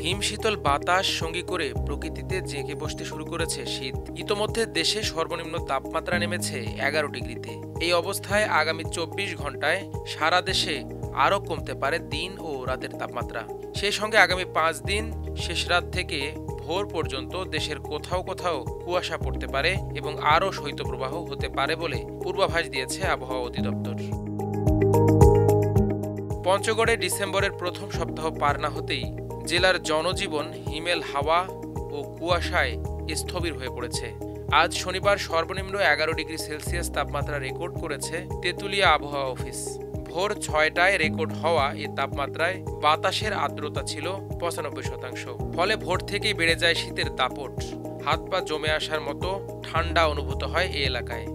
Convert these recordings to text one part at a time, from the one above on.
হিমশীতল বাতাস সঙ্গী করে প্রকৃতিতে জেঁকে বসতে শুরু করেছে শীত। ইতোমধ্যে দেশে সর্বনিম্ন তাপমাত্রা নেমেছে 11 ডিগ্রিতে। এই অবস্থায় আগামী 24 ঘন্টায় সারা দেশে আরও কমতে পারে দিন ও রাতের তাপমাত্রা। সেই সঙ্গে আগামী 5 দিন শেষ রাত থেকে ভোর পর্যন্ত দেশের কোথাও কোথাও কুয়াশা পড়তে পারে এবং আরও শৈত্যপ্রবাহ হতে পারে বলে পূর্বাভাস দিয়েছে আবহাওয়া অধিদপ্তর। পঞ্চগড়ে ডিসেম্বরের প্রথম সপ্তাহ পার না হতেই জেলার জনজীবন হিমেল হাওয়া ও কুয়াশায় স্থবির হয়ে পড়েছে। আজ শনিবার সর্বনিম্ন 11 ডিগ্রি সেলসিয়াস তাপমাত্রা রেকর্ড করেছে তেঁতুলিয়া আবহাওয়া অফিস। ভোর 6টায় রেকর্ড হওয়া এই তাপমাত্রায় বাতাসের আর্দ্রতা ছিল 95%। ফলে ভোর থেকেই বেড়ে যায় শীতের দাপট। হাত পা জমে আসার মতো ঠান্ডা অনুভূত হয় এই এলাকায়।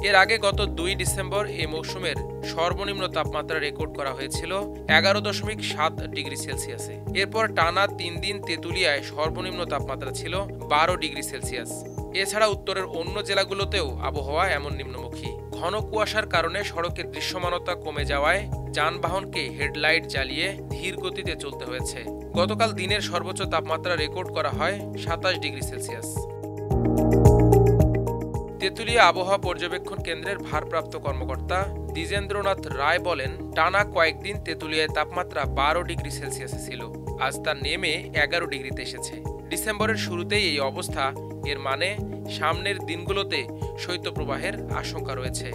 এর আগে গত 2 ডিসেম্বর এই মৌসুমের সর্বনিম্ন তাপমাত্রা রেকর্ড করা হয়েছিল 11.7 ডিগ্রি সেলসিয়াসে। এরপর টানা 3 দিন তেঁতুলিয়ায় সর্বনিম্ন তাপমাত্রা ছিল 12 ডিগ্রি সেলসিয়াস। এছাড়া উত্তরের অন্য জেলাগুলোতেও আবহাওয়া এমন নিম্নমুখী। ঘন কুয়াশার কারণে সড়কের দৃশ্যমানতা কমে যাওয়ায় যানবাহনকে হেডলাইট জ্বালিয়ে ধীর গতিতে চলতে হয়েছে। গতকাল দিনের সর্বোচ্চ তাপমাত্রা রেকর্ড করা হয় 27 ডিগ্রি সেলসিয়াস। তেঁতুলিয়া আবহাওয়া পর্যবেক্ষণ কেন্দ্রের ভারপ্রাপ্ত কর্মকর্তা দ্বিজেন্দ্রনাথ রায় বলেন, টানা কয়েকদিন তেঁতুলিয়ায় তাপমাত্রা 12 ডিগ্রি সেলসিয়াসে ছিল। আজ তা নেমে 11 ডিগ্রিতে এসেছে। ডিসেম্বরের শুরুতেই এই অবস্থা, এর মানে সামনের দিনগুলোতে শৈত্যপ্রবাহের আশঙ্কা রয়েছে।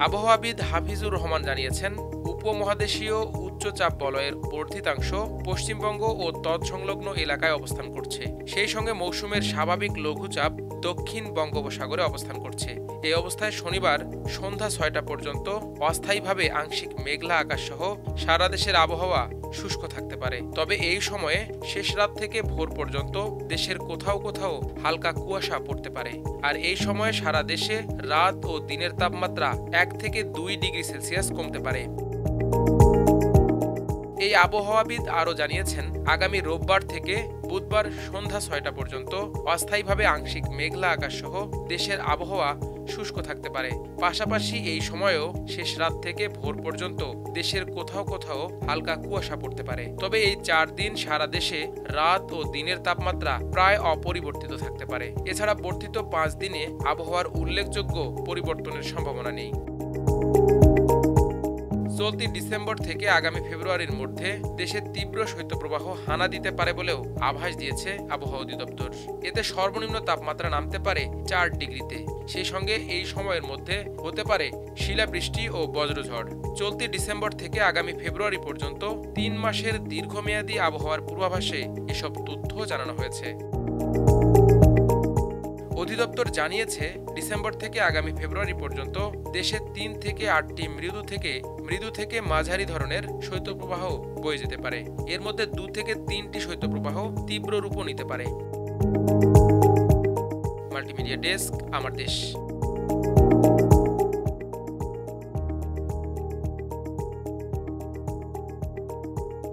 আবহাওয়াবিদ হাফিজুর রহমান জানিয়েছেন, উপমহাদেশীয় উচ্চচাপ বলয়ের বর্ধিতাংশ পশ্চিমবঙ্গ ও তৎসংলগ্ন এলাকায় অবস্থান করছে। সেই সঙ্গে মৌসুমের স্বাভাবিক লঘুচাপ দক্ষিণ বঙ্গোপসাগরে অবস্থান করছে। এই অবস্থায় শনিবার সন্ধ্যা 6টা পর্যন্ত অস্থায়ীভাবে আংশিক মেঘলা আকাশ সহ সারা দেশের আবহাওয়া শুষ্ক থাকতে পারে। তবে এই সময়ে শেষ রাত থেকে ভোর পর্যন্ত দেশের কোথাও কোথাও হালকা কুয়াশা পড়তে পারে। আর এই সময়ে সারা দেশে রাত ও দিনের তাপমাত্রা 1 থেকে 2 ডিগ্রি সেলসিয়াস কমতে পারে। এই আবহাওয়াবিদ আরও জানিয়েছেন, আগামী রোববার থেকে বুধবার সন্ধ্যা 6টা পর্যন্ত অস্থায়ীভাবে আংশিক মেঘলা আকাশ সহ দেশের আবহাওয়া শুষ্ক থাকতে পারে। পাশাপাশি এই সময়েও শেষ রাত থেকে ভোর পর্যন্ত দেশের কোথাও কোথাও হালকা কুয়াশা পড়তে পারে। তবে এই 4 দিন সারা দেশে রাত ও দিনের তাপমাত্রা প্রায় অপরিবর্তিত থাকতে পারে। এছাড়া বর্ধিত 5 দিনে আবহাওয়ার উল্লেখযোগ্য পরিবর্তনের সম্ভাবনা নেই। চলতি ডিসেম্বর থেকে আগামী ফেব্রুয়ারির মধ্যে দেশে তীব্র শৈত্যপ্রবাহ হানা দিতে পারে বলেও আভাস দিয়েছে আবহাওয়া অধিদপ্তর। এতে সর্বনিম্ন তাপমাত্রা নামতে পারে 4 ডিগ্রিতে। সেই সঙ্গে এই সময়ের মধ্যে হতে পারে শিলাবৃষ্টি ও বজ্রঝড়। চলতি ডিসেম্বর থেকে আগামী ফেব্রুয়ারি পর্যন্ত 3 মাসের দীর্ঘমেয়াদী আবহাওয়ার পূর্বাভাসে এসব তথ্য জানানো হয়েছে। অধিদপ্তর জানিয়েছে, ডিসেম্বর থেকে আগামী ফেব্রুয়ারি পর্যন্ত দেশে 3 থেকে 8টি মৃদু থেকে মাঝারি ধরনের শৈত্যপ্রবাহ বয়ে যেতে পারে। এর মধ্যে 2 থেকে 3টি শৈত্যপ্রবাহ তীব্র রূপও নিতে পারে। মাল্টিমিডিয়া ডেস্ক, আমার দেশ।